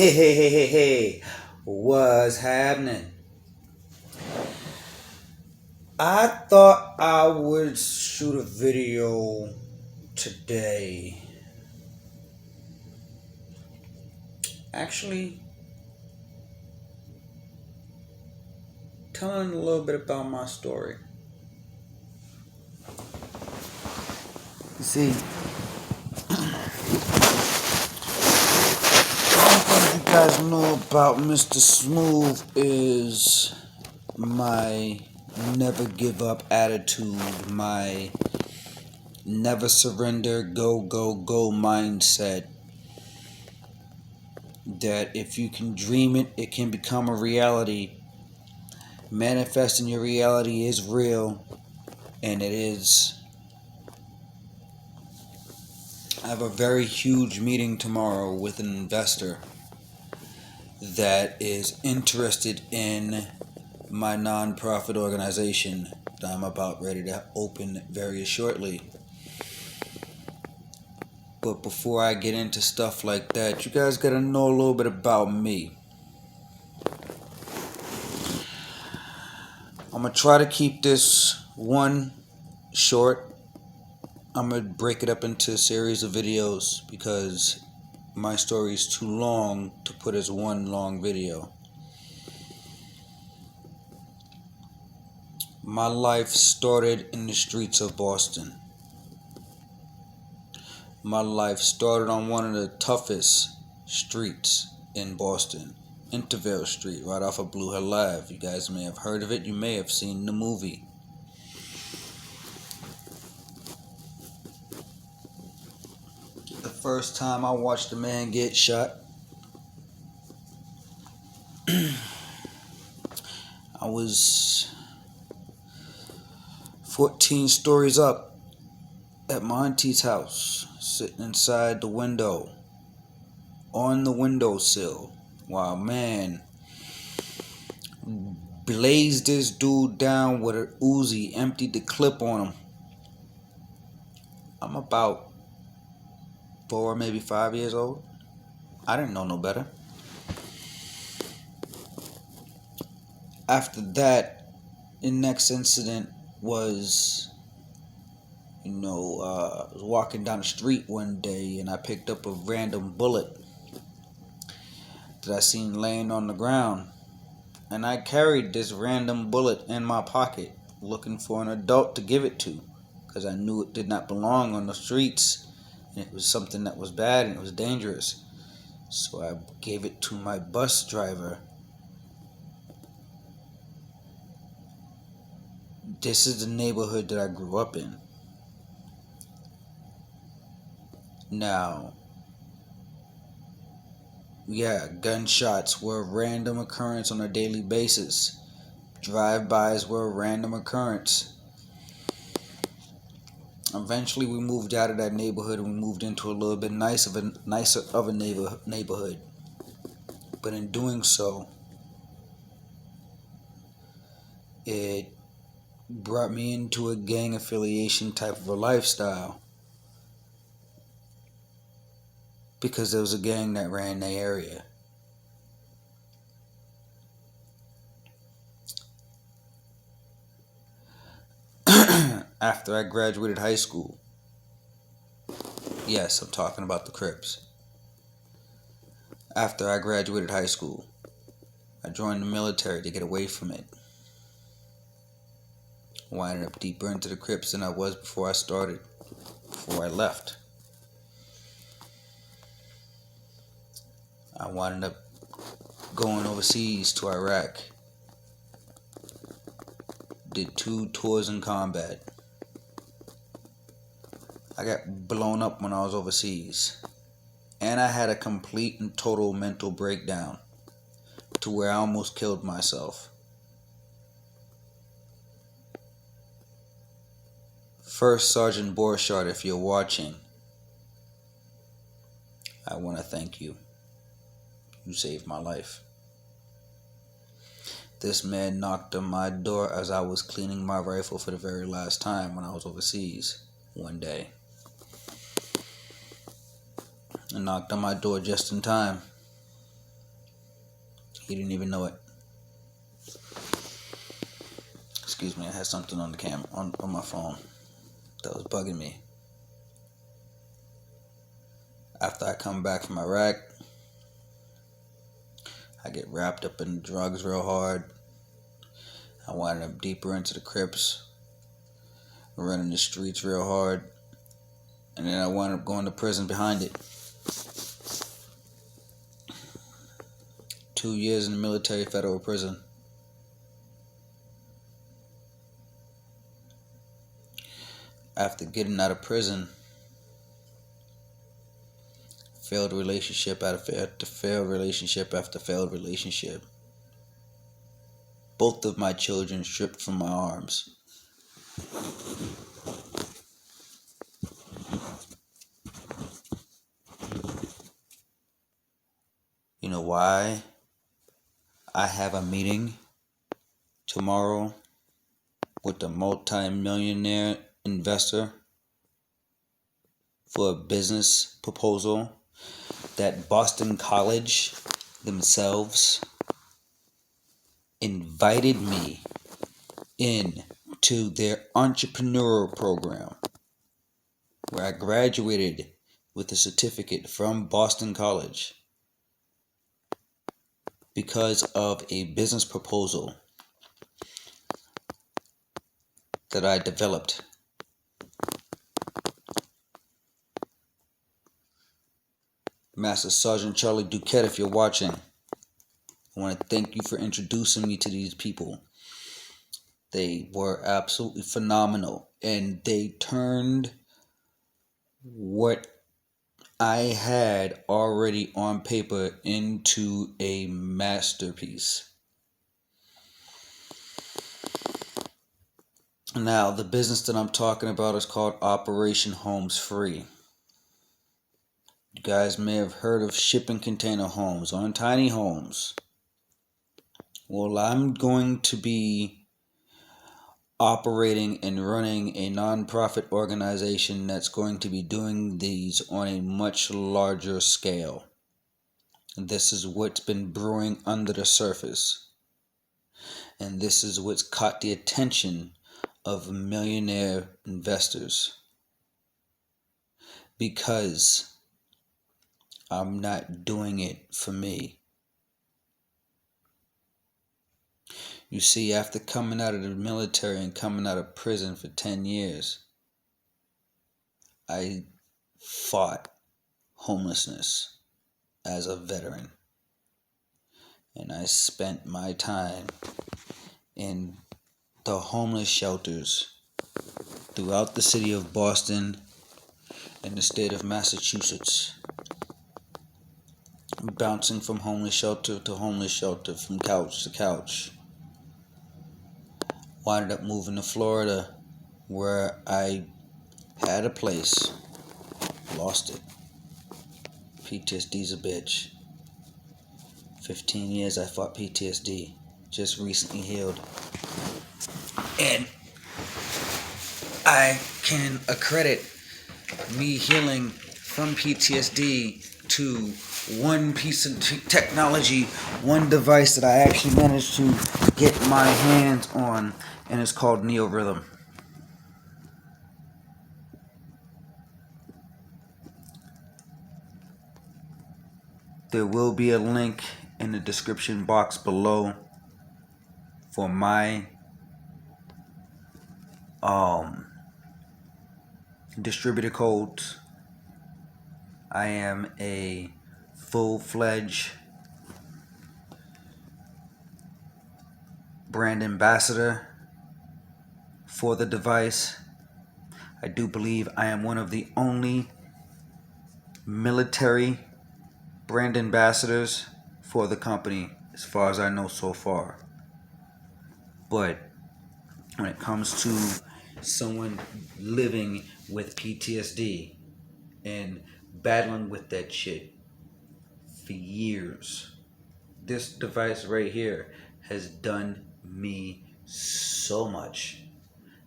Hey, what's happening? I thought I would shoot a video today. Actually, telling a little bit about my story. You see, one thing you guys know about Mr. Smooth is my never give up attitude, my never surrender, go mindset. That if you can dream it, it can become a reality. Manifesting your reality is real, and it is. I have a very huge meeting tomorrow with an investor that is interested in my nonprofit organization that I'm about ready to open very shortly. But before I get into stuff like that, you guys gotta know a little bit about me. I'm gonna try to keep this one short. I'm gonna break it up into a series of videos because my story is too long to put as one long video. My life started in the streets of Boston. My life started on one of the toughest streets in Boston, Intervale Street, right off of Blue Hill Ave. You guys may have heard of it. You may have seen the movie. The first time I watched a man get shot, I was 14 stories up at my auntie's house, sitting inside the window, on the windowsill, while man blazed this dude down with an Uzi, emptied the clip on him. I'm about 4, maybe 5 years old. I didn't know no better. After that, the next incident was, I was walking down the street one day and I picked up a random bullet that I seen laying on the ground. And I carried this random bullet in my pocket, looking for an adult to give it to, because I knew it did not belong on the streets, and it was something that was bad and it was dangerous. So I gave it to my bus driver. This is the neighborhood that I grew up in. Now, yeah, gunshots were a random occurrence on a daily basis. Drive-bys were a random occurrence. Eventually, we moved out of that neighborhood and we moved into a little bit nicer of a neighborhood. But in doing so, it brought me into a gang affiliation type of a lifestyle, because there was a gang that ran the area. After I graduated high school, yes, I'm talking about the Crips. After I graduated high school, I joined the military to get away from it. I ended up deeper into the Crips than I was before I left. I wound up going overseas to Iraq. Did 2 tours in combat. I got blown up when I was overseas. And I had a complete and total mental breakdown to where I almost killed myself. First Sergeant Borchardt, if you're watching, I want to thank you. You saved my life. This man knocked on my door as I was cleaning my rifle for the very last time when I was overseas one day. And knocked on my door just in time. He didn't even know it. Excuse me, I had something on the camera, on my phone that was bugging me. After I come back from Iraq, I get wrapped up in drugs real hard. I wind up deeper into the Crips, running the streets real hard, and then I wound up going to prison behind it. 2 years in the military federal prison. After getting out of prison, failed relationship after failed relationship after failed relationship. Both of my children stripped from my arms. You know why I have a meeting tomorrow with a multi-millionaire investor for a business proposal that Boston College themselves invited me in to their entrepreneurial program, where I graduated with a certificate from Boston College because of a business proposal that I developed. Master Sergeant Charlie Duquette, if you're watching, I want to thank you for introducing me to these people. They were absolutely phenomenal, and they turned what I had already on paper into a masterpiece. Now, the business that I'm talking about is called Operation Homes Free. You guys may have heard of shipping container homes on tiny homes. Well, I'm going to be operating and running a nonprofit organization that's going to be doing these on a much larger scale. This is what's been brewing under the surface. And this is what's caught the attention of millionaire investors. Because I'm not doing it for me. You see, after coming out of the military and coming out of prison for 10 years, I fought homelessness as a veteran. And I spent my time in the homeless shelters throughout the city of Boston and the state of Massachusetts. Bouncing from homeless shelter to homeless shelter, from couch to couch. Wound up moving to Florida, where I had a place, lost it. PTSD's a bitch. 15 years I fought PTSD, just recently healed. And I can accredit me healing from PTSD to one piece of technology, one device that I actually managed to get my hands on, and it's called NeoRhythm. There will be a link in the description box below for my distributor codes. I am a full-fledged brand ambassador for the device. I do believe I am one of the only military brand ambassadors for the company, as far as I know so far. But when it comes to someone living with PTSD and battling with that shit for years, this device right here has done me so much.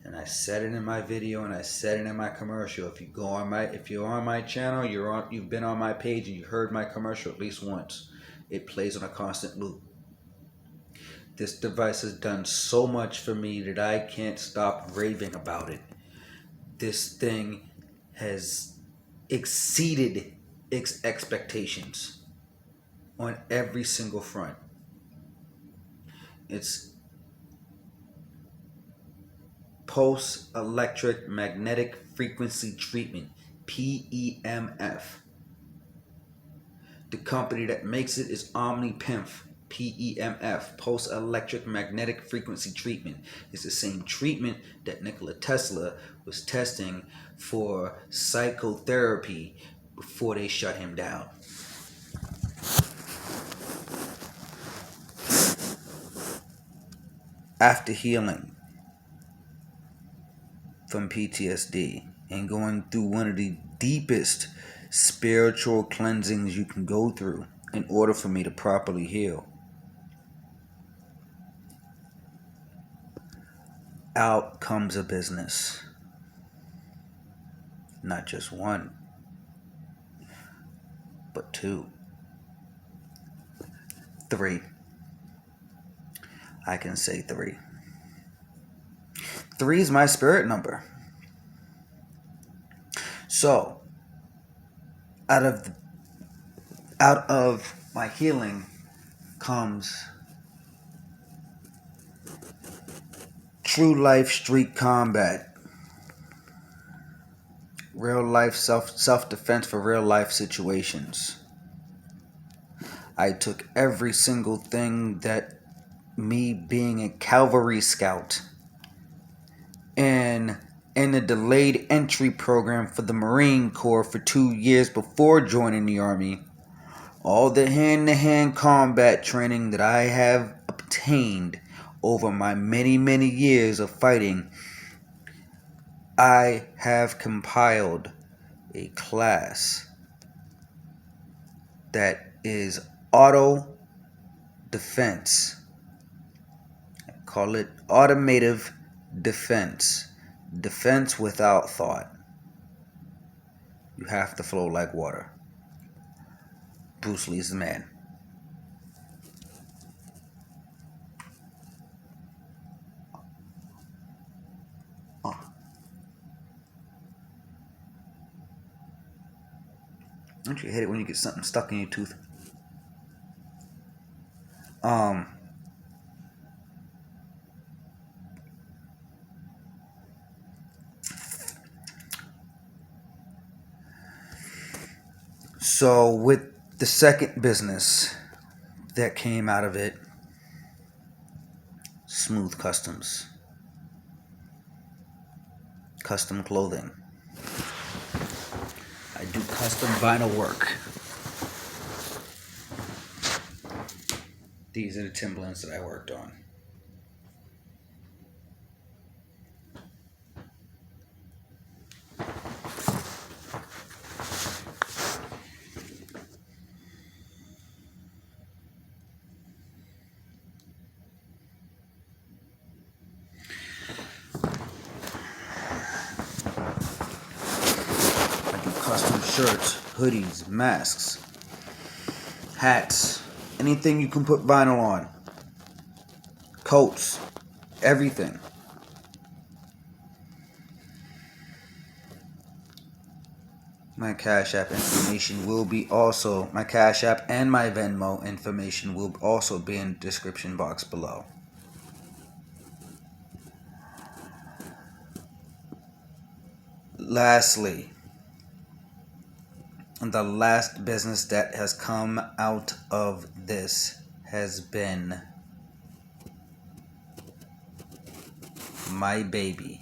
And I said it in my video, and I said it in my commercial. If you're on my channel, you've been on my page, and you heard my commercial at least once. It plays on a constant loop. This device has done so much for me that I can't stop raving about it. This thing has exceeded its expectations on every single front. It's pulse electric magnetic frequency treatment, PEMF. The company that makes it is OmniPEMF, PEMF, pulse electric magnetic frequency treatment. It's the same treatment that Nikola Tesla was testing for psychotherapy before they shut him down. After healing from PTSD and going through one of the deepest spiritual cleansings you can go through in order for me to properly heal, out comes a business. Not just one, but two, three. I can say three. 3 is my spirit number. So, out of my healing comes true life street combat. Real life self-defense for real life situations. I took every single thing that me being a cavalry scout and in a delayed entry program for the Marine Corps for 2 years before joining the Army, all the hand-to-hand combat training that I have obtained over my many, many years of fighting, I have compiled a class that is auto defense. I call it automative defense. Defense without thought. You have to flow like water. Bruce Lee's the man. Don't you hate it when you get something stuck in your tooth? So with the second business that came out of it, Smooth Customs. Custom clothing. I do custom vinyl work. These are the Timberlands that I worked on. Custom shirts, hoodies, masks, hats, anything you can put vinyl on, coats, everything. My Cash App information will be also, my Cash App and my Venmo information will also be in the description box below. Lastly, the last business that has come out of this has been my baby,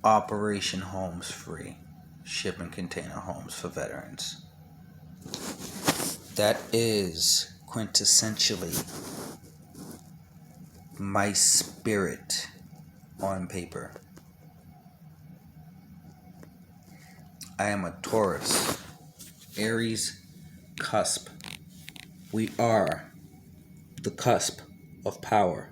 Operation Homes Free, shipping container homes for veterans. That is quintessentially my spirit on paper. I am a Taurus, Aries, cusp. We are the cusp of power.